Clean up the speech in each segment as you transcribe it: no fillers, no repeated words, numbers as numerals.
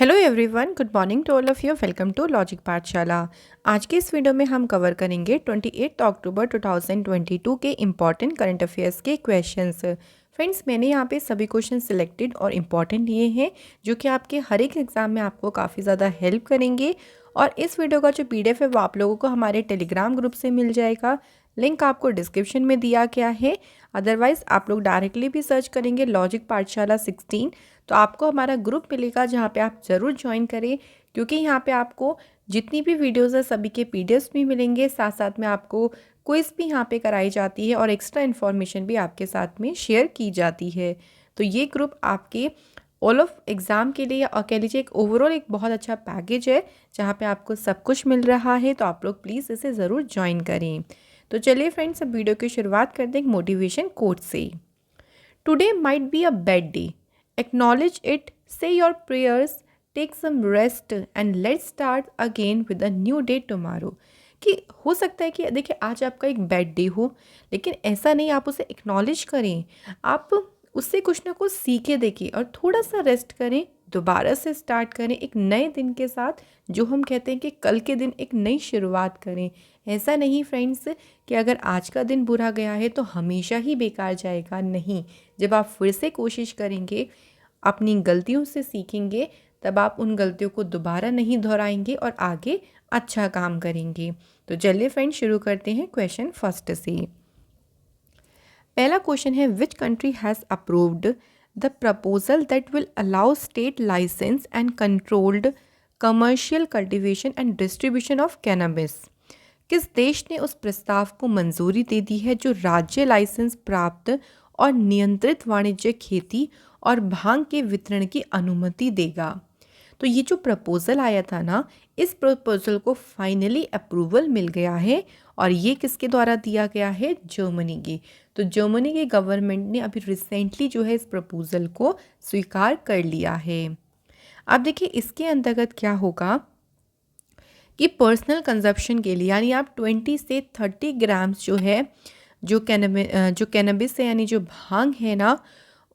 Hello everyone, good morning to all of you. Welcome to logic Pathshala. आज के इस video में हम कवर करेंगे 28 अक्टूबर 2022 के इम्पॉर्टेंट करंट अफेयर्स के क्वेश्चंस। फ्रेंड्स, मैंने यहाँ पे सभी क्वेश्चन सिलेक्टेड और इम्पॉर्टेंट लिए हैं जो कि आपके हर एक एग्ज़ाम में आपको काफ़ी ज़्यादा हेल्प करेंगे। और इस वीडियो का जो PDF है वो आप लोगों को हमारे टेलीग्राम ग्रुप से मिल जाएगा। लिंक आपको डिस्क्रिप्शन में दिया गया है। अदरवाइज़ आप लोग डायरेक्टली भी सर्च करेंगे लॉजिक पाठशाला 16 तो आपको हमारा ग्रुप मिलेगा जहाँ पे आप ज़रूर ज्वाइन करें, क्योंकि यहाँ पे आपको जितनी भी वीडियोज़ है सभी के PDFs भी मिलेंगे। साथ साथ में आपको क्विज़ भी यहाँ पे कराई जाती है और एक्स्ट्रा इन्फॉर्मेशन भी आपके साथ में शेयर की जाती है। तो ये ग्रुप आपके ऑल ऑफ एग्ज़ाम के लिए और कह लीजिए एक ओवरऑल एक बहुत अच्छा पैकेज है जहाँ पे आपको सब कुछ मिल रहा है। तो आप लोग प्लीज़ इसे ज़रूर ज्वाइन करें। तो चलिए फ्रेंड्स, अब वीडियो की शुरुआत करते हैं एक मोटिवेशन कोट से। Today might be a bad day, acknowledge it, say your prayers, take some rest and let's start again with a new day tomorrow। कि हो सकता है कि देखिए आज आपका एक बैड डे हो, लेकिन ऐसा नहीं आप उसे एक्नॉलेज करें, आप उससे कुछ ना कुछ सीखे देखिए और थोड़ा सा रेस्ट करें, दोबारा से स्टार्ट करें एक नए दिन के साथ। जो हम कहते हैं कि कल के दिन एक नई शुरुआत करें। ऐसा नहीं फ्रेंड्स कि अगर आज का दिन बुरा गया है तो हमेशा ही बेकार जाएगा, नहीं। जब आप फिर से कोशिश करेंगे, अपनी गलतियों से सीखेंगे, तब आप उन गलतियों को दोबारा नहीं दोहराएंगे और आगे अच्छा काम करेंगे। तो चलिए फ्रेंड्स, शुरू करते हैं क्वेश्चन फर्स्ट से। पहला क्वेश्चन है, which country has approved the proposal that will allow state license and controlled commercial cultivation and distribution of cannabis. किस देश ने उस प्रस्ताव को मंजूरी दे दी है जो राज्य लाइसेंस प्राप्त और नियंत्रित वाणिज्यिक खेती और भांग के वितरण की अनुमति देगा। तो ये जो प्रपोज़ल आया था ना, इस प्रपोज़ल को फाइनली अप्रूवल मिल गया है और ये किसके द्वारा दिया गया है? जर्मनी की। तो जर्मनी के गवर्नमेंट ने अभी रिसेंटली जो है इस प्रपोज़ल को स्वीकार कर लिया है। अब देखिए इसके अंतर्गत क्या होगा कि पर्सनल कंजप्शन के लिए यानी आप 20 से 30 ग्राम्स जो है जो कैनबिस है यानी जो भांग है ना,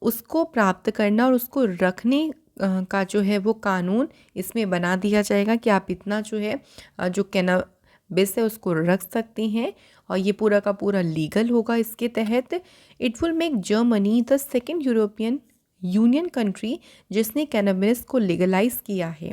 उसको प्राप्त करना और उसको रखने का जो है वो कानून इसमें बना दिया जाएगा कि आप इतना जो है जो कैनबिस है उसको रख सकते हैं और ये पूरा का पूरा लीगल होगा इसके तहत। It will make Germany the second European union country जिसने कैनबिस को लीगलाइज किया है।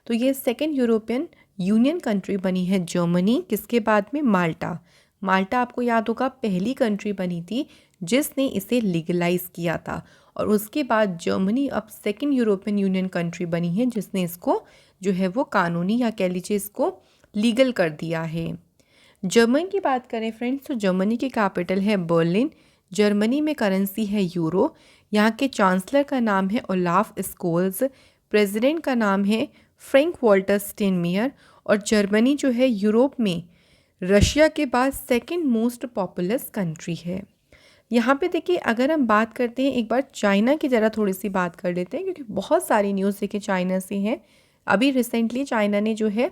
तो ये सेकेंड यूरोपियन यूनियन कंट्री बनी है जर्मनी, किसके बाद में? माल्टा। माल्टा आपको याद होगा पहली कंट्री बनी थी जिसने इसे लीगलाइज किया था और उसके बाद जर्मनी अब सेकेंड यूरोपियन यूनियन कंट्री बनी है जिसने इसको जो है वो कानूनी या कह लीजिए इसको लीगल कर दिया है। जर्मनी की बात करें फ्रेंड्स, तो जर्मनी की कैपिटल है बर्लिन। जर्मनी में करेंसी है यूरो। यहाँ के चांसलर का नाम है ओलाफ स्कोल्स। प्रेसिडेंट का नाम है फ्रैंक वॉल्टर स्टेनमेयर। और जर्मनी जो है यूरोप में रशिया के बाद सेकंड मोस्ट पॉपुलस कंट्री है। यहाँ पे देखिए अगर हम बात करते हैं एक बार चाइना की ज़रा थोड़ी सी बात कर लेते हैं, क्योंकि बहुत सारी न्यूज़ देखिए चाइना से हैं। अभी रिसेंटली चाइना ने जो है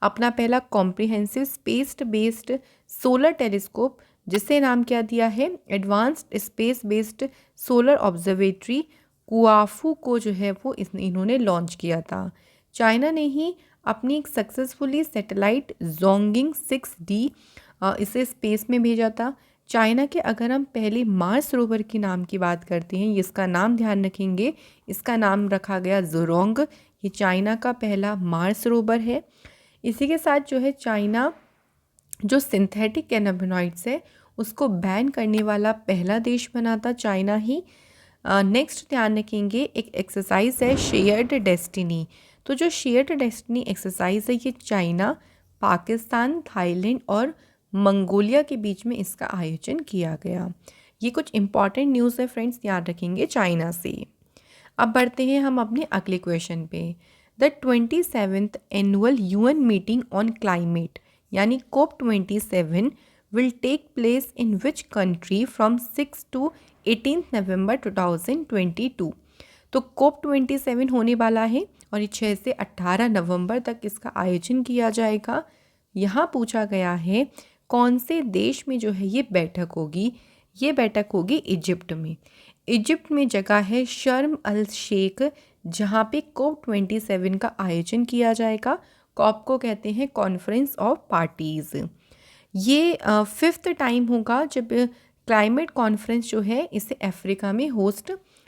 अपना पहला comprehensive space based solar telescope, जिससे नाम क्या दिया है? Advanced space based solar observatory Kuafu को जो है वो इन्होंने लॉन्च किया था। चाइना ने ही अपनी एक सक्सेसफुली सैटेलाइट जोंगिंग 6D इसे स्पेस में भेजा था। चाइना के अगर हम पहले मार्स रोवर के नाम की बात करते हैं, इसका नाम ध्यान रखेंगे, इसका नाम रखा गया ज़ुरोंग। ये चाइना का पहला मार्स रोवर है। इसी के साथ जो है चाइना जो सिंथेटिक कैनाबिनॉइड्स है उसको बैन करने वाला पहला देश बना था, चाइना ही। नेक्स्ट ध्यान रखेंगे एक एक्सरसाइज है शेयर्ड डेस्टिनी। तो जो शेयर्ड डेस्टिनी एक्सरसाइज है ये चाइना, पाकिस्तान, थाईलैंड और मंगोलिया के बीच में इसका आयोजन किया गया। ये कुछ इंपॉर्टेंट न्यूज़ है फ्रेंड्स, याद रखेंगे चाइना से। अब बढ़ते हैं हम अपने अगले क्वेश्चन पे। The 27th annual UN meeting on climate यानी COP27 will take place in which country from 6 to 18 November 2022। तो COP27 होने वाला है और ये 6 से 18 नवंबर तक इसका आयोजन किया जाएगा। यहाँ पूछा गया है कौन से देश में जो है ये बैठक होगी? ये बैठक होगी इजिप्ट में। इजिप्ट में जगह है शर्म अल शेख, जहाँ पे COP27 का आयोजन किया जाएगा। कॉप को कहते हैं कॉन्फ्रेंस ऑफ पार्टीज़। ये 5th टाइम होगा जब क्लाइमेट कॉन्फ्रेंस जो है इसे अफ्रीका में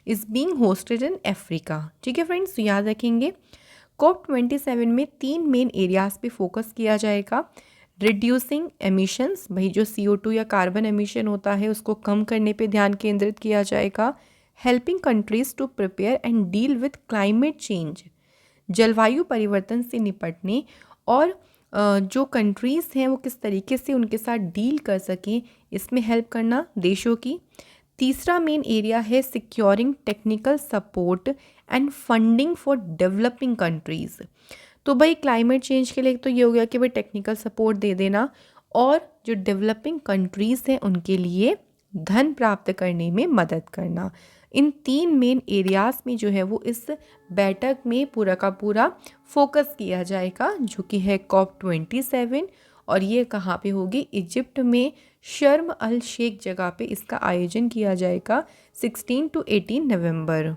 is being hosted in Africa. ठीक है फ्रेंड्स, तो याद रखेंगे COP27 में 3 मेन एरियाज़ पे फोकस किया जाएगा। रिड्यूसिंग एमिशंस, भाई जो CO2 या कार्बन एमिशन होता है उसको कम करने पे ध्यान केंद्रित किया जाएगा। Helping countries to prepare and deal with climate change, जलवायु परिवर्तन से निपटने और जो कंट्रीज़ हैं वो किस तरीके से उनके साथ डील कर सकें, इसमें हेल्प करना देशों की। तीसरा मेन एरिया है securing technical support and funding for developing countries. तो भाई क्लाइमेट चेंज के लिए तो ये हो गया कि भाई टेक्निकल सपोर्ट दे देना, और जो डेवलपिंग कंट्रीज़ हैं उनके लिए धन प्राप्त करने में मदद करना। इन 3 मेन एरियाज़ में जो है वो इस बैठक में पूरा का पूरा फोकस किया जाएगा, जो कि है COP27। और ये कहाँ पे होगी? इजिप्ट में शर्म अल शेख जगह पे इसका आयोजन किया जाएगा 16 to 18 नवंबर।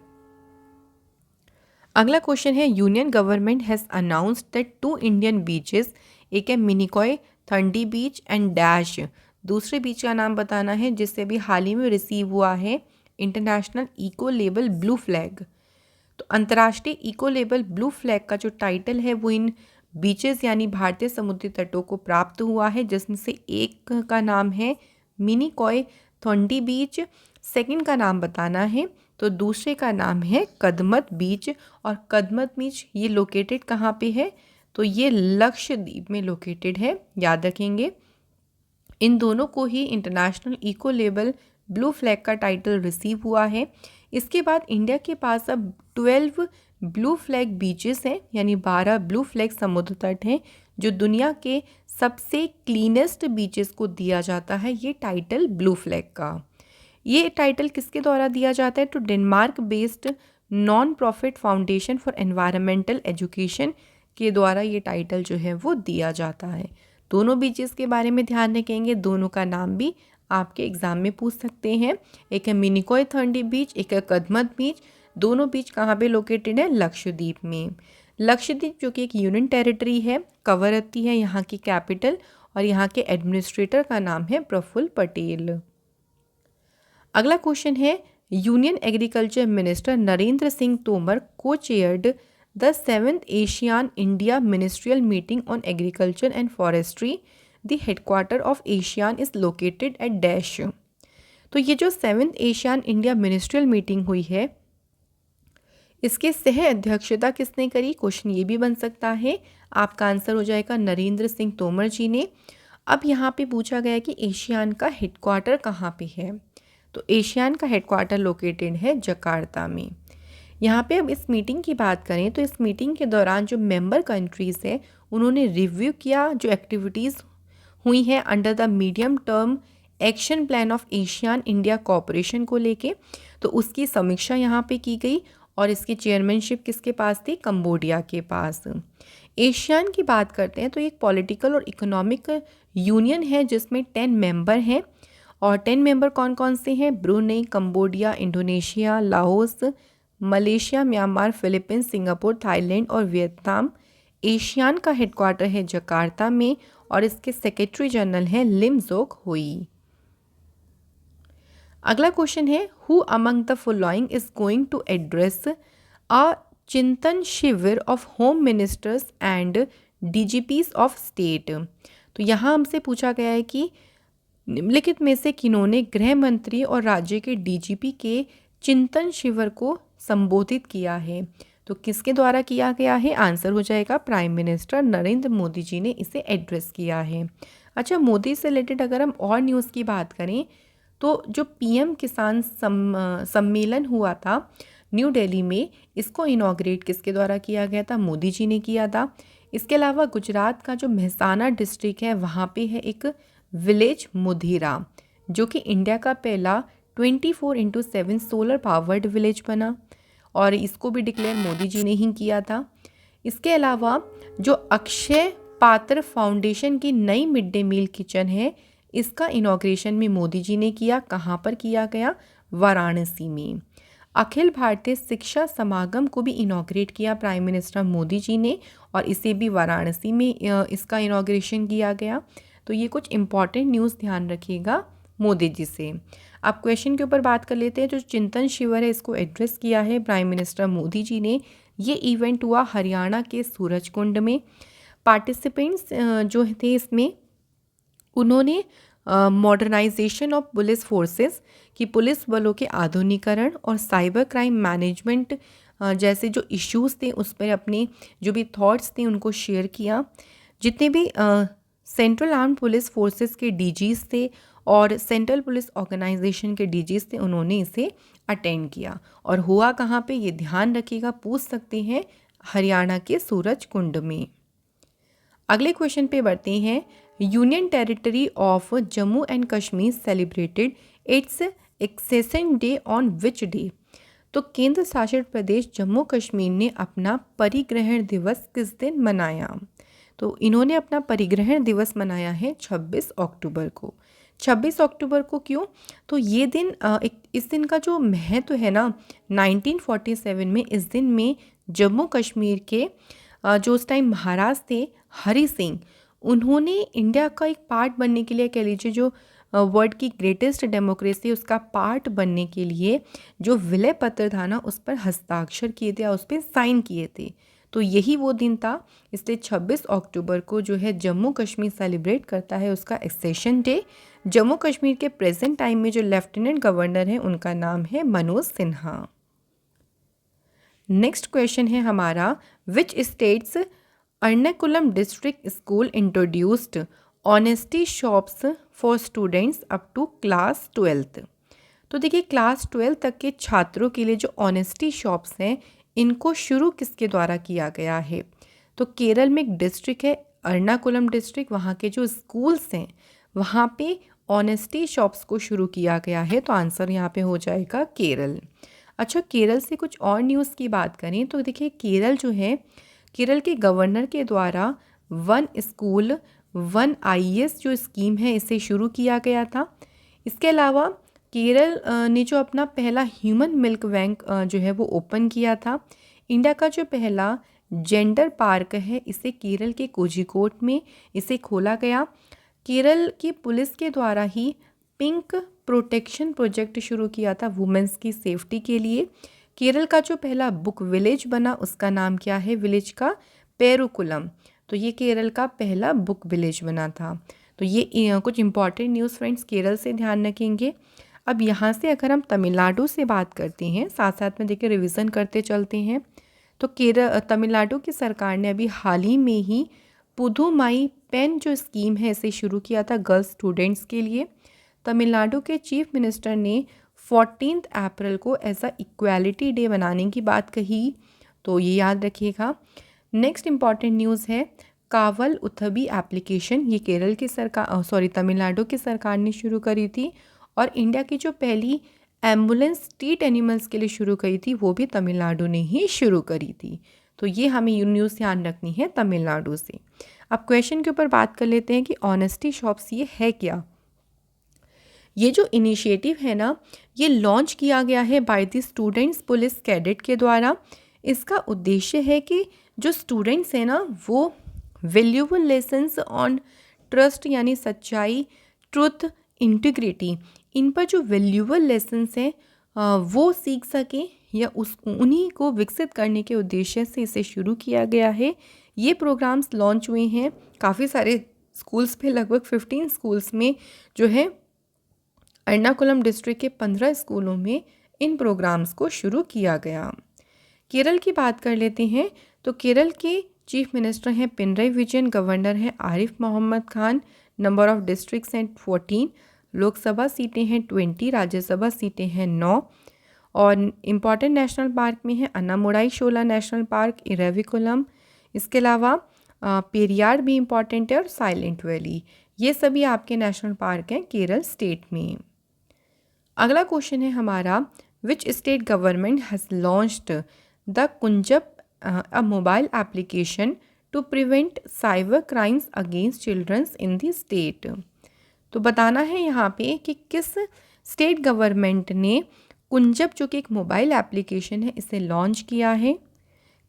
अगला क्वेश्चन है, union government has announced that 2 Indian beaches, एक है मिनिकॉय थंडी बीच एंड डैश, दूसरे बीच का नाम बताना है जिससे भी हाल ही में रिसीव हुआ है international eco label blue flag. तो अंतर्राष्ट्रीय इको लेबल ब्लू फ्लैग का जो टाइटल है वो इन बीचेस यानी भारतीय समुद्री तटों को प्राप्त हुआ है, जिसमें से एक का नाम है मिनिकॉय थंडी बीच, सेकंड का नाम बताना है, तो दूसरे का नाम है कदमत बीच। और कदमत बीच ये लोकेटेड कहाँ पे है? तो ये लक्षद्वीप में लोकेटेड है, याद रखेंगे। इन दोनों को ही international eco label blue flag का टाइटल रिसीव हुआ है। इसके बाद इंडिया के पास अब 12 ब्लू फ्लैग बीचेस हैं, यानी 12 ब्लू फ्लैग समुद्र तट हैं, जो दुनिया के सबसे क्लीनेस्ट बीचेस को दिया जाता है ये टाइटल ब्लू फ्लैग का। ये टाइटल किसके द्वारा दिया जाता है? तो Denmark based non profit foundation for environmental education के द्वारा ये टाइटल जो है वो दिया जाता है। दोनों बीचेस के बारे में ध्यान रखेंगे, दोनों का नाम भी आपके एग्जाम में पूछ सकते हैं। एक है मिनिकॉय थंडी बीच, एक है कदमत बीच। दोनों बीच कहाँ पे लोकेटेड है? लक्षद्वीप में। लक्षद्वीप जो कि एक यूनियन टेरिटरी है, कवरत्ती है यहाँ की कैपिटल, और यहाँ के एडमिनिस्ट्रेटर का नाम है प्रफुल्ल पटेल। अगला क्वेश्चन है, union agriculture minister Narendra Singh Tomar को chaired the 7th ASEAN India ministerial meeting on agriculture and forestry. The headquarter of ASEAN is located at dash. तो ये जो 7th ASEAN India ministerial meeting हुई है, इसके सह अध्यक्षता किसने करी? क्वेश्चन ये भी बन सकता है। आपका आंसर हो जाएगा नरेंद्र सिंह तोमर जी ने। अब यहाँ पे पूछा गया कि एशियान का हेडक्वार्टर कहाँ पे है? तो एशियान का हेडक्वार्टर लोकेटेड है जकार्ता में। यहाँ पे अब इस मीटिंग की बात करें तो इस मीटिंग के दौरान जो मेंबर कंट्रीज़ है उन्होंने रिव्यू किया जो एक्टिविटीज़ हुई हैं under the medium term action plan of ASEAN India cooperation को लेके, तो उसकी समीक्षा यहाँ पे की गई। और इसकी चेयरमैनशिप किसके पास थी? कंबोडिया के पास। एशियान की बात करते हैं तो एक पॉलिटिकल और इकोनॉमिक यूनियन है जिसमें 10 मेंबर हैं। और 10 मेंबर कौन कौन से हैं? Brunei, Cambodia, Indonesia, Laos, Malaysia, Myanmar, Philippines, Singapore, Thailand और वियतनाम। एशियान का हेडक्वार्टर है जकार्ता में और इसके सेक्रेटरी जनरल हैं लिम जोक हुई। अगला क्वेश्चन है, who among the following is going to address a Chintan Shivir of home ministers and DGPs of state. तो यहाँ हमसे पूछा गया है कि निम्नलिखित में से किन्होंने गृह मंत्री और राज्य के DGP के चिंतन शिविर को संबोधित किया है? तो किसके द्वारा किया गया है? आंसर हो जाएगा प्राइम मिनिस्टर नरेंद्र मोदी जी ने इसे एड्रेस किया है। अच्छा, मोदी से रिलेटेड अगर हम और न्यूज़ की बात करें तो जो PM किसान सम्मेलन हुआ था न्यू दिल्ली में, इसको इनॉग्रेट किसके द्वारा किया गया था? मोदी जी ने किया था। इसके अलावा गुजरात का जो मेहसाना डिस्ट्रिक्ट है वहाँ पे है एक विलेज मुधीरा, जो कि इंडिया का पहला 24/7 सोलर पावर्ड विलेज बना और इसको भी डिक्लेयर मोदी जी ने ही किया था। इसके अलावा जो अक्षय पात्र फाउंडेशन की नई मिड डे मील किचन है, इसका इनॉग्रेशन भी मोदी जी ने किया। कहाँ पर किया गया? वाराणसी में। अखिल भारतीय शिक्षा समागम को भी इनॉग्रेट किया प्राइम मिनिस्टर मोदी जी ने, और इसे भी वाराणसी में इसका इनॉग्रेशन किया गया। तो ये कुछ इम्पॉर्टेंट न्यूज़ ध्यान रखिएगा मोदी जी से। अब क्वेश्चन के ऊपर बात कर लेते हैं। जो चिंतन शिविर है इसको एड्रेस किया है प्राइम मिनिस्टर मोदी जी ने। ये इवेंट हुआ हरियाणा के सूरजकुंड में। पार्टिसिपेंट्स जो थे इसमें, उन्होंने मॉडर्नाइजेशन ऑफ पुलिस फोर्सेस कि पुलिस बलों के आधुनिकरण और साइबर क्राइम मैनेजमेंट जैसे जो इश्यूज़ थे उस पर अपने जो भी थॉट्स थे उनको शेयर किया। जितने भी सेंट्रल आर्म्ड पुलिस फोर्सेस के डीजीज थे और सेंट्रल पुलिस ऑर्गेनाइजेशन के डीजीज थे, उन्होंने इसे अटेंड किया। और हुआ कहाँ पे, ये ध्यान रखिएगा, पूछ सकते हैं, हरियाणा के सूरजकुंड में। अगले क्वेश्चन पे बढ़ते हैं। Union territory of Jammu and Kashmir celebrated its accession day on which day. तो केंद्र शासित प्रदेश जम्मू कश्मीर ने अपना परिग्रहण दिवस किस दिन मनाया? तो इन्होंने अपना परिग्रहण दिवस मनाया है 26 अक्टूबर को। 26 अक्टूबर को क्यों? तो ये दिन इस दिन का जो महत्व है ना, 1947 में इस दिन में जम्मू कश्मीर के जो उस टाइम महाराज थे हरि सिंह, उन्होंने इंडिया का एक पार्ट बनने के लिए, कह लीजिए जो वर्ल्ड की ग्रेटेस्ट डेमोक्रेसी उसका पार्ट बनने के लिए जो विलय पत्र था ना, उस पर हस्ताक्षर किए थे और उस पर साइन किए थे। तो यही वो दिन था, इसलिए 26 अक्टूबर को जो है जम्मू कश्मीर सेलिब्रेट करता है उसका एक्सेशन डे। जम्मू कश्मीर के प्रेजेंट टाइम में जो लेफ्टिनेंट गवर्नर हैं उनका नाम है मनोज सिन्हा। नेक्स्ट क्वेश्चन है हमारा, which states Ernakulam district school introduced honesty shops for students up to class 12th। तो देखिए क्लास 12 तक के छात्रों के लिए जो ऑनेस्टी शॉप्स हैं इनको शुरू किसके द्वारा किया गया है? तो केरल में एक डिस्ट्रिक्ट है अर्नाकुलम डिस्ट्रिक्ट, वहाँ के जो स्कूल्स हैं वहाँ पे ऑनेस्टी शॉप्स को शुरू किया गया है। तो आंसर यहाँ पे हो जाएगा केरल। अच्छा, केरल से कुछ और न्यूज़ की बात करें तो देखिए केरल जो है, केरल के गवर्नर के द्वारा वन स्कूल वन आईएएस जो स्कीम है इसे शुरू किया गया था। इसके अलावा केरल ने जो अपना पहला ह्यूमन मिल्क बैंक जो है वो ओपन किया था। इंडिया का जो पहला जेंडर पार्क है इसे केरल के कोझिकोड में इसे खोला गया। केरल की पुलिस के द्वारा ही पिंक प्रोटेक्शन प्रोजेक्ट शुरू किया था वुमेंस की सेफ्टी के लिए। केरल का जो पहला बुक विलेज बना उसका नाम क्या है विलेज का? पेरुकुलम। तो ये केरल का पहला बुक विलेज बना था। तो ये कुछ इंपॉर्टेंट न्यूज़ फ्रेंड्स केरल से ध्यान रखेंगे। अब यहाँ से अगर हम तमिलनाडु से बात करते हैं, साथ साथ में देखिए रिवीजन करते चलते हैं। तो तमिलनाडु की सरकार ने अभी हाल ही में ही पुधुमाई पेन जो स्कीम है इसे शुरू किया था गर्ल्स स्टूडेंट्स के लिए। तमिलनाडु के चीफ मिनिस्टर ने 14 अप्रैल को ऐसा इक्वालिटी डे बनाने की बात कही, तो ये याद रखिएगा। नेक्स्ट इम्पॉर्टेंट न्यूज़ है कावल उथबी एप्लीकेशन, ये केरल की सरकार तमिलनाडु की सरकार ने शुरू करी थी। और इंडिया की जो पहली एम्बुलेंस स्ट्रीट एनिमल्स के लिए शुरू करी थी वो भी तमिलनाडु ने ही शुरू करी थी। तो ये हमें न्यूज़ ध्यान रखनी है तमिलनाडु से। अब क्वेश्चन के ऊपर बात कर लेते हैं कि ऑनेस्टी शॉप्स ये है क्या। ये जो इनिशिएटिव है ना, ये लॉन्च किया गया है by the students police cadet के द्वारा। इसका उद्देश्य है कि जो स्टूडेंट्स हैं ना वो वैल्यूएबल लेसन्स ऑन ट्रस्ट यानी सच्चाई, ट्रुथ, इंटीग्रिटी, इन पर जो वैल्यूएबल लेसन्स हैं वो सीख सकें या उन्हीं को विकसित करने के उद्देश्य से इसे शुरू किया गया है। ये प्रोग्राम्स लॉन्च हुए हैं काफ़ी सारे स्कूल्स पे, लगभग 15 स्कूल्स में जो है एर्नाकुलम डिस्ट्रिक्ट के 15 स्कूलों में इन प्रोग्राम्स को शुरू किया गया। केरल की बात कर लेते हैं। तो केरल के चीफ मिनिस्टर हैं पिनरई विजयन, गवर्नर हैं Arif Mohammad Khan. Number of districts हैं 14, लोकसभा सीटें हैं 20, राज्यसभा सीटें हैं 9। और इम्पॉर्टेंट नेशनल पार्क में है अन्नामुराई शोला नेशनल पार्क, इरेविकुलम। इसके अलावा पेरियार भी इम्पॉर्टेंट है और साइलेंट वैली, ये सभी आपके नेशनल पार्क हैं केरल स्टेट में। अगला क्वेश्चन है हमारा, which state government has launched the Kunjab a mobile application to prevent cyber crimes against childrens in the state. तो बताना है यहाँ पे कि किस स्टेट गवर्नमेंट ने कुंजब जो कि एक मोबाइल एप्लीकेशन है, इसे लॉन्च किया है।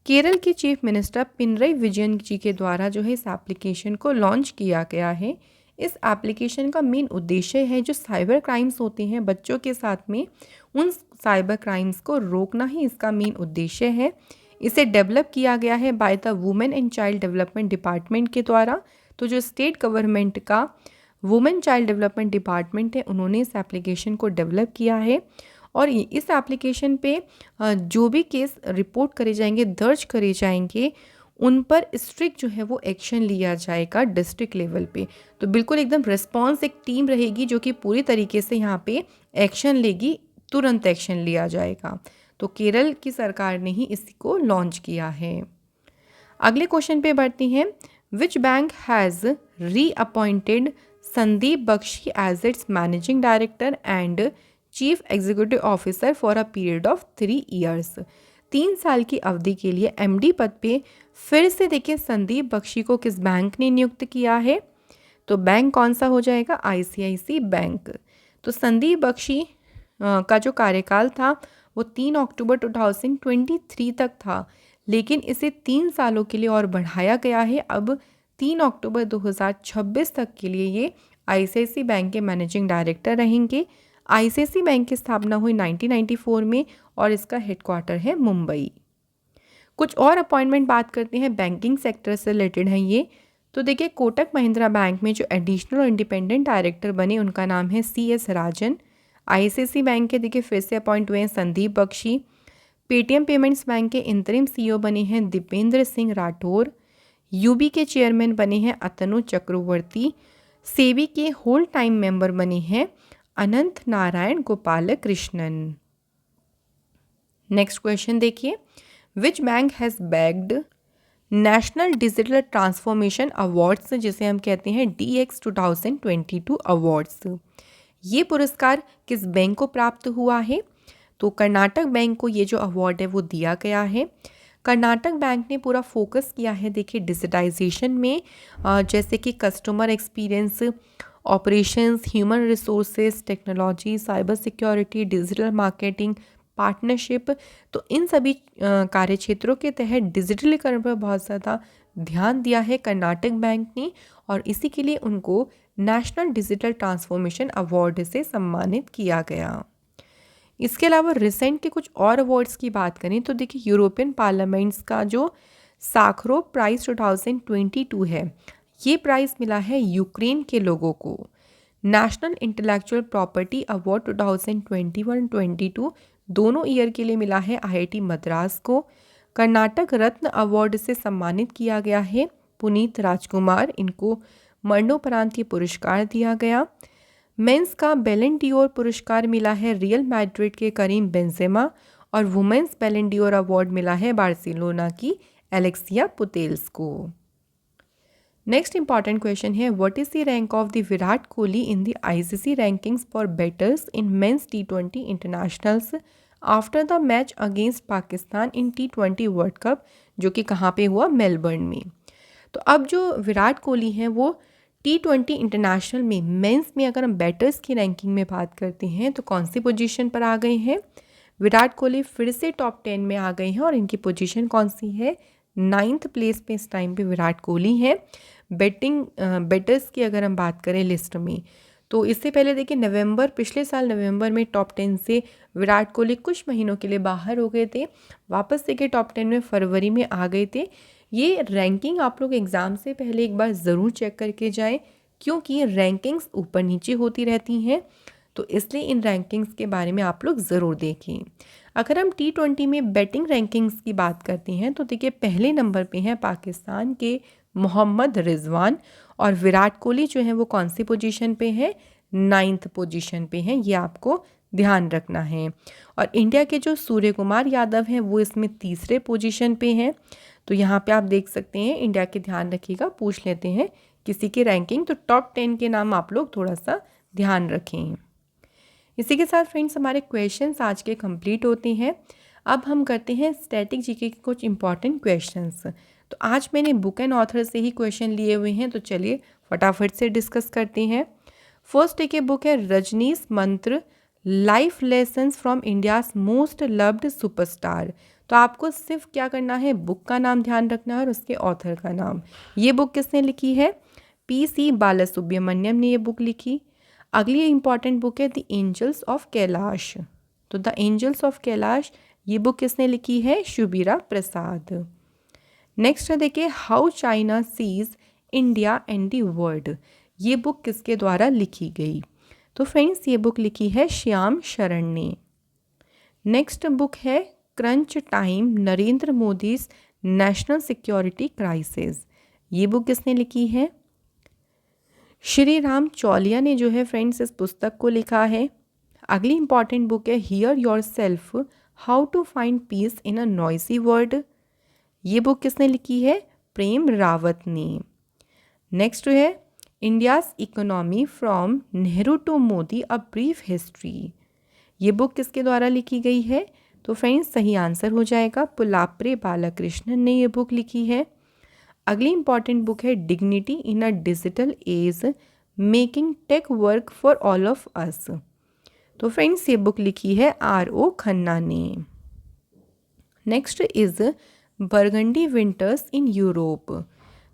केरल के चीफ मिनिस्टर पिनरई विजयन जी के द्वारा जो है इस एप्लीकेशन को लॉन्च किया गया है। इस एप्लीकेशन का मेन उद्देश्य है जो साइबर क्राइम्स होते हैं बच्चों के साथ में, उन साइबर क्राइम्स को रोकना ही इसका मेन उद्देश्य है। इसे डेवलप किया गया है by the women and child development department के द्वारा। तो जो स्टेट गवर्नमेंट का वुमेन चाइल्ड डेवलपमेंट डिपार्टमेंट है, उन्होंने इस एप्लीकेशन को डेवलप किया है। और इस एप्लीकेशन पे जो भी केस रिपोर्ट करे जाएंगे, दर्ज करे जाएंगे, उन पर स्ट्रिक्ट जो है वो एक्शन लिया जाएगा डिस्ट्रिक्ट लेवल पे। तो बिल्कुल एकदम रिस्पॉन्स, एक टीम रहेगी जो कि पूरी तरीके से यहाँ पे एक्शन लेगी, तुरंत एक्शन लिया जाएगा। तो केरल की सरकार ने ही इसको लॉन्च किया है। अगले क्वेश्चन पे बढ़ती हैं। Which bank has reappointed Sandeep Bakhshi as its managing director and chief executive officer for a period of 3 years. 3 साल की अवधि के लिए एमडी पद पे फिर से देखिए संदीप बख्शी को किस बैंक ने नियुक्त किया है। तो बैंक कौन सा हो जाएगा? ICICI bank. तो संदीप बख्शी का जो कार्यकाल था वो 3 अक्टूबर 2023 तक था, लेकिन इसे 3 सालों के लिए और बढ़ाया गया है। अब 3 अक्टूबर 2026 तक के लिए ये आईसीआईसी बैंक के मैनेजिंग डायरेक्टर रहेंगे। आईसीआईसी बैंक की स्थापना हुई 1994 में और इसका हेडक्वार्टर है मुंबई। कुछ और अपॉइंटमेंट बात करते हैं, बैंकिंग सेक्टर से रिलेटेड है ये। तो देखिए कोटक महिंद्रा बैंक में जो एडिशनल और इंडिपेंडेंट डायरेक्टर बने उनका नाम है CS राजन। आईसीआईसी बैंक के देखिए फिर से अपॉइंट हुए हैं Sandeep Bakhshi. Paytm payments bank के इंतरिम CEO बने हैं दीपेंद्र सिंह राठौर। यूबी के चेयरमैन बने हैं अतनु चक्रवर्ती। सेबी के होल टाइम मेंबर बने हैं अनंत नारायण गोपाल कृष्णन। नेक्स्ट क्वेश्चन देखिए, विच bank has bagged national digital transformation awards, जिसे हम कहते हैं DX 2022 अवार्ड्स। ये पुरस्कार किस बैंक को प्राप्त हुआ है? तो कर्नाटक बैंक को ये जो अवार्ड है वो दिया गया है। कर्नाटक बैंक ने पूरा फोकस किया है देखिए डिजिटाइजेशन में, जैसे कि customer experience, operations, human resources, technology, cyber security, digital marketing, partnership. तो इन सभी कार्य क्षेत्रों के तहत डिजिटलीकरण पर बहुत ज़्यादा ध्यान दिया है कर्नाटक बैंक ने, और इसी के लिए उनको नेशनल डिजिटल ट्रांसफॉर्मेशन अवार्ड से सम्मानित किया गया। इसके अलावा रिसेंट के कुछ और अवार्ड्स की बात करें तो देखिए यूरोपियन पार्लियामेंट्स का जो साखरोव प्राइज़ 2022 है, ये प्राइज़ मिला है यूक्रेन के लोगों को। नेशनल इंटेलेक्चुअल प्रॉपर्टी अवार्ड 2021-22 दोनों ईयर के लिए मिला है IIT मद्रास को। कर्नाटक रत्न अवार्ड से सम्मानित किया गया है पुनीत राजकुमार, इनको मरणोपरांत ये पुरस्कार दिया गया। मेंस का बैलन डियोर पुरस्कार मिला है रियल मैड्रिड के करीम बेंजेमा, और वुमेंस बैलन डियोर अवार्ड मिला है बार्सिलोना की एलेक्सिया पुतेल्स को। नेक्स्ट इंपॉर्टेंट क्वेश्चन है, what is the rank of the Virat Kohli in the ICC rankings for batters in men's T20 internationals after the match against Pakistan in T20 world cup, जो कि कहाँ पे हुआ? मेलबर्न में। तो अब जो विराट कोहली हैं वो T20 इंटरनेशनल में मेंस में अगर हम बैटर्स की रैंकिंग में बात करते हैं तो कौन सी पोजीशन पर आ गए हैं? विराट कोहली फिर से टॉप 10 में आ गए हैं, और इनकी पोजीशन कौन सी है? 9th प्लेस पे इस टाइम पे विराट कोहली हैं। बैटर्स की अगर हम बात करें लिस्ट में, तो इससे पहले देखिए पिछले साल नवंबर में टॉप 10 से विराट कोहली कुछ महीनों के लिए बाहर हो गए थे, वापस देखिए टॉप 10 में फरवरी में आ गए थे। ये रैंकिंग आप लोग एग्ज़ाम से पहले एक बार ज़रूर चेक करके जाएं, क्योंकि रैंकिंग्स ऊपर नीचे होती रहती हैं, तो इसलिए इन रैंकिंग्स के बारे में आप लोग ज़रूर देखें। अगर हम T20 में बैटिंग रैंकिंग्स की बात करते हैं तो देखिए पहले नंबर पे हैं पाकिस्तान के मोहम्मद रिजवान, और विराट कोहली जो है वो कौन सी पोजीशन पे है? 9th पोजीशन पे हैं, ये आपको ध्यान रखना है। और इंडिया के जो सूर्य कुमार यादव हैं वो इसमें तीसरे पोजीशन पे हैं। तो यहाँ पे आप देख सकते हैं, इंडिया के ध्यान रखिएगा, पूछ लेते हैं किसी की रैंकिंग तो टॉप 10 के नाम आप लोग थोड़ा सा ध्यान रखें। इसी के साथ फ्रेंड्स हमारे क्वेश्चंस आज के कंप्लीट होते हैं। अब हम करते हैं स्टैटिक जीके के कुछ इंपॉर्टेंट क्वेश्चंस। तो आज मैंने बुक एंड ऑथर से ही क्वेश्चन लिए हुए हैं, तो चलिए फटाफट से डिस्कस करते हैं। फर्स्ट देखिए बुक है रजनीश मंत्र life lessons from India's most loved superstar. तो आपको सिर्फ क्या करना है, बुक का नाम ध्यान रखना है और उसके ऑथर का नाम। ये बुक किसने लिखी है? PC बालासुब्रमण्यम ने ये बुक लिखी। अगली इंपॉर्टेंट बुक है द एंजल्स ऑफ कैलाश। तो द एंजल्स ऑफ कैलाश ये बुक किसने लिखी है? शुबीरा प्रसाद। नेक्स्ट है देखिए how China seize India and the world. ये बुक किसके द्वारा लिखी गई? तो फ्रेंड्स ये बुक लिखी है श्याम शरण ने। नेक्स्ट बुक है crunch time Narendra Modi's national security crisis. ये बुक किसने लिखी है? श्री राम चौलिया ने जो है फ्रेंड्स इस पुस्तक को लिखा है। अगली इंपॉर्टेंट बुक है hear yourself how to find peace in a noisy world. ये बुक किसने लिखी है? प्रेम रावत ने। नेक्स्ट है India's economy from Nehru to Modi a brief history. ये बुक किसके द्वारा लिखी गई है? तो फ्रेंड्स सही आंसर हो जाएगा पुलाप्रे बालाकृष्णन ने ये बुक लिखी है। अगली इंपॉर्टेंट बुक है dignity in a digital age making tech work for all of us. तो फ्रेंड्स ये बुक लिखी है RO खन्ना ने। Next is Burgundy winters in Europe.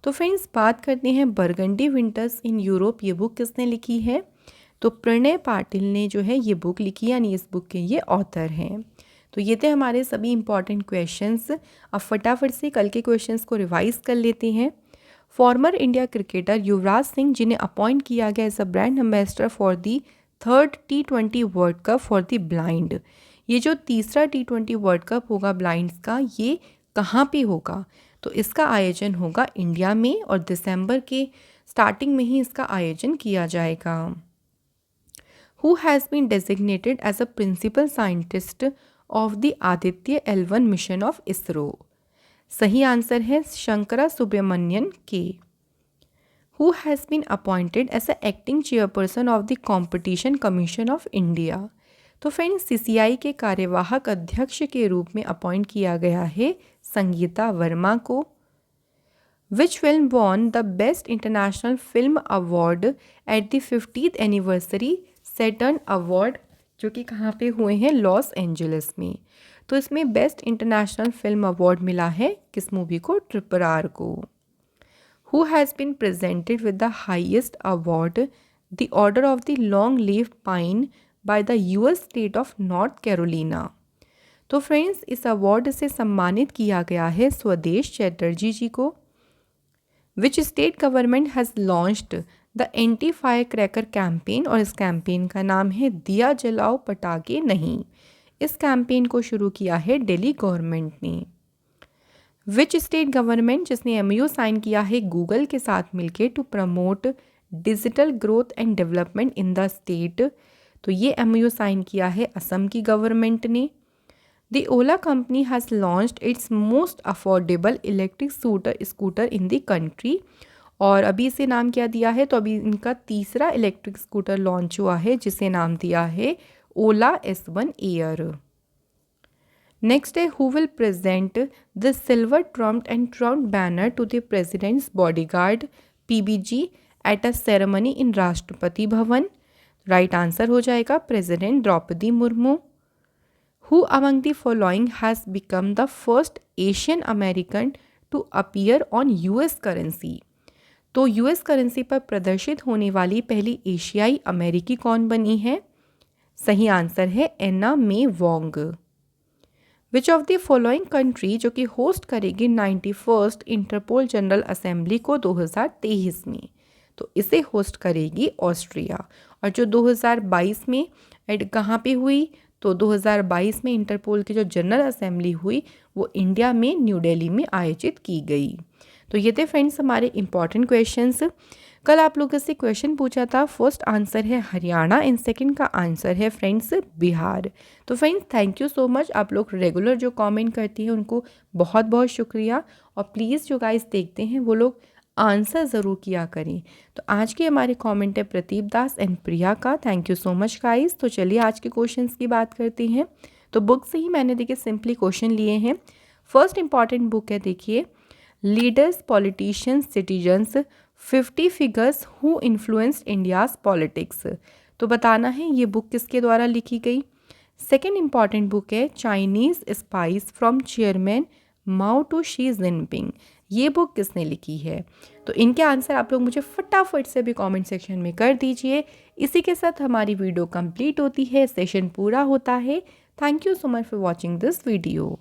तो फ्रेंड्स बात करते हैं बरगंडी विंटर्स इन यूरोप, ये बुक किसने लिखी है? तो प्रणय पाटिल ने जो है ये बुक लिखी, यानी इस बुक के ये ऑथर हैं। तो ये थे हमारे सभी इंपॉर्टेंट क्वेश्चंस। अब फटाफट से कल के क्वेश्चंस को रिवाइज कर लेते हैं। Former India cricketer Yuvraj Singh जिन्हें अपॉइंट किया गया as a brand ambassador for the 3rd T20 world cup for the blind. ये जो तीसरा T20 वर्ल्ड कप होगा ब्लाइंड्स का, ये कहाँ पे होगा? तो इसका आयोजन होगा इंडिया में और दिसंबर के स्टार्टिंग में ही इसका आयोजन किया जाएगा। Who has been designated as a principal scientist of the Aditya L1 mission of ISRO. सही आंसर है Shankara Subramanian K. Who has been appointed as a acting chairperson of the competition commission of India. तो फ्रेंड्स CCI के कार्यवाहक अध्यक्ष के रूप में appoint किया गया है संगीता वर्मा को। Which film won the best international film award at the 50th anniversary Saturn award, जो कि कहाँ पे हुए हैं? लॉस एंजलिस में। तो इसमें बेस्ट इंटरनेशनल फिल्म अवार्ड मिला है किस मूवी को? RRR को। Who has been presented with the highest award the order of the long leaf pine by the US state of North Carolina. तो फ्रेंड्स इस अवार्ड से सम्मानित किया गया है स्वदेश चैटर्जी जी को। Which state government has launched the anti fire cracker campaign, और इस कैंपेन का नाम है दिया जलाओ पटाखे नहीं। इस कैंपेन को शुरू किया है दिल्ली गवर्नमेंट ने। विच स्टेट गवर्नमेंट जिसने MOU साइन किया है गूगल के साथ मिलकर to promote digital growth and development in the state. तो ये MOU साइन किया है असम की गवर्नमेंट ने। The Ola company has launched it's most affordable electric scooter in the country, और अभी इसे नाम क्या दिया है? तो अभी इनका तीसरा इलेक्ट्रिक स्कूटर लॉन्च हुआ है जिसे नाम दिया है ओला S1 एयर। नेक्स्ट है who will present the silver trumpet and trumpet banner to the president's bodyguard PBG at a ceremony in Rashtrapati Bhavan. Right answer हो जाएगा president Droupadi Murmu. Who among the following has become the first Asian American to appear on US currency. तो US currency पर प्रदर्शित होने वाली पहली एशियाई अमेरिकी कौन बनी है? सही आंसर है Anna May Wong. Which of the following country जो कि होस्ट करेगी 91st इंटरपोल जनरल असेंबली को 2023 में? तो इसे होस्ट करेगी ऑस्ट्रिया। और जो 2022 में कहाँ पे हुई? तो 2022 में इंटरपोल की जो जनरल असेंबली हुई वो इंडिया में न्यू दिल्ली में आयोजित की गई। तो ये थे फ्रेंड्स हमारे इंपॉर्टेंट क्वेश्चंस। कल आप लोगों से क्वेश्चन पूछा था, फर्स्ट आंसर है हरियाणा एंड सेकंड का आंसर है फ्रेंड्स बिहार। तो friends thank you so much, आप लोग रेगुलर जो कमेंट करती हैं उनको बहुत बहुत शुक्रिया, और प्लीज़ जो गाइस देखते हैं वो लोग आंसर ज़रूर किया करें। तो आज के हमारे कमेंट है प्रदीप दास एंड प्रिया का, thank you so much guys. तो चलिए आज के क्वेश्चंस की बात करते हैं। तो बुक से ही मैंने देखिए सिंपली क्वेश्चन लिए हैं। फर्स्ट इंपॉर्टेंट बुक है देखिए leaders politicians citizens 50 figures who influenced India's politics. तो बताना है ये बुक किसके द्वारा लिखी गई। सेकेंड इम्पॉर्टेंट बुक है Chinese spice from chairman Mao to Xi Jinping. ये बुक किसने लिखी है। तो इनके आंसर आप लोग मुझे फटाफट से भी कमेंट सेक्शन में कर दीजिए। इसी के साथ हमारी वीडियो कंप्लीट होती है, सेशन पूरा होता है। Thank you so much for watching this video.